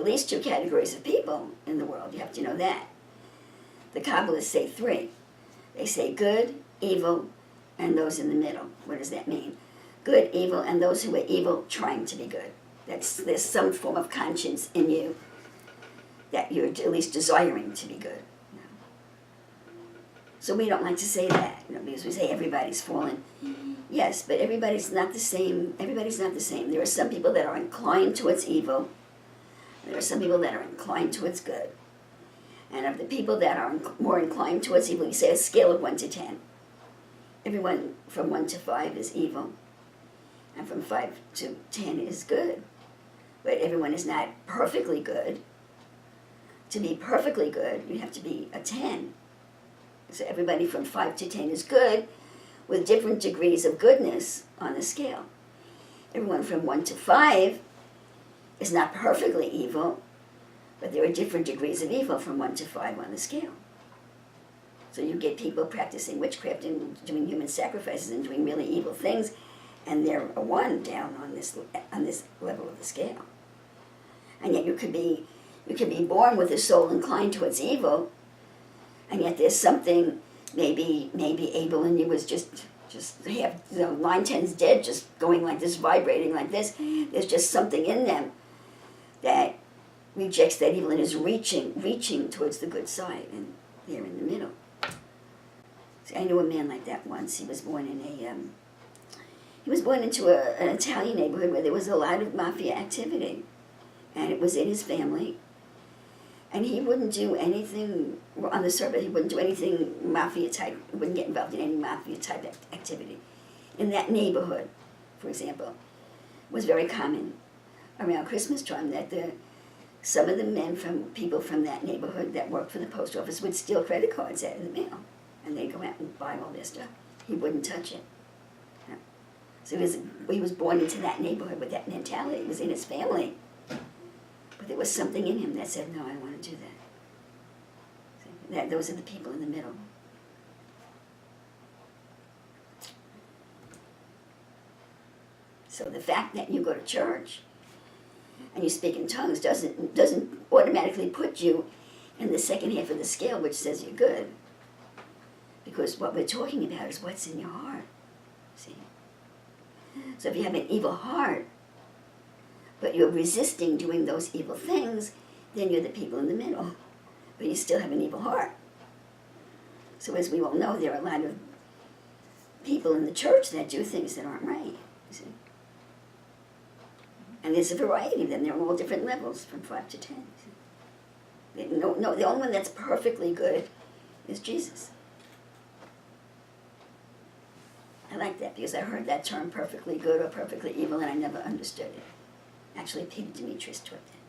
at least 2 categories of people in the world. You have to know that. The Kabbalists say 3. They say good, evil, and those in the middle. What does that mean? Good, evil, and those who are evil trying to be good. There's some form of conscience in you that you're at least desiring to be good. So we don't like to say that, because we say everybody's fallen. Yes, but everybody's not the same. Everybody's not the same. There are some people that are inclined towards evil. There are some people that are inclined towards good. And of the people that are more inclined towards evil, you say a scale of 1 to 10. Everyone from 1 to 5 is evil, and from 5 to 10 is good. But everyone is not perfectly good. To be perfectly good, you have to be a 10. So everybody from 5 to 10 is good, with different degrees of goodness on the scale. Everyone from 1 to 5 is not perfectly evil, but there are different degrees of evil from 1 to 5 on the scale. So you get people practicing witchcraft and doing human sacrifices and doing really evil things, and they're a 1 down on this level of the scale. And yet you could be born with a soul inclined towards evil, and yet there's something, maybe Abel in you was just have, line 10's dead, just going like this, vibrating like this. There's just something in them that rejects that evil and is reaching towards the good side, and they're in the middle. See, I knew a man like that once. He was born in into an Italian neighborhood where there was a lot of mafia activity, and it was in his family. And he wouldn't do anything on the surface. He wouldn't do anything mafia type. He wouldn't get involved in any mafia type activity. In that neighborhood, for example, it was very common around Christmas time that some of the people from that neighborhood that worked for the post office would steal credit cards out of the mail, and they'd go out and buy all their stuff. He wouldn't touch it. Yeah. So he was born into that neighborhood with that mentality. It was in his family. But there was something in him that said, no, I don't want to do that. Those are the people in the middle. So the fact that you go to church and you speak in tongues doesn't automatically put you in the second half of the scale, which says you're good. Because what we're talking about is what's in your heart. See? So if you have an evil heart, but you're resisting doing those evil things, then you're the people in the middle. But you still have an evil heart. So as we all know, there are a lot of people in the church that do things that aren't right. You see? And there's a variety of them. They're all different levels, from 5 to 10. No, the only one that's perfectly good is Jesus. I like that because I heard that term, perfectly good or perfectly evil, and I never understood it. Actually, Peter Demetrius taught that.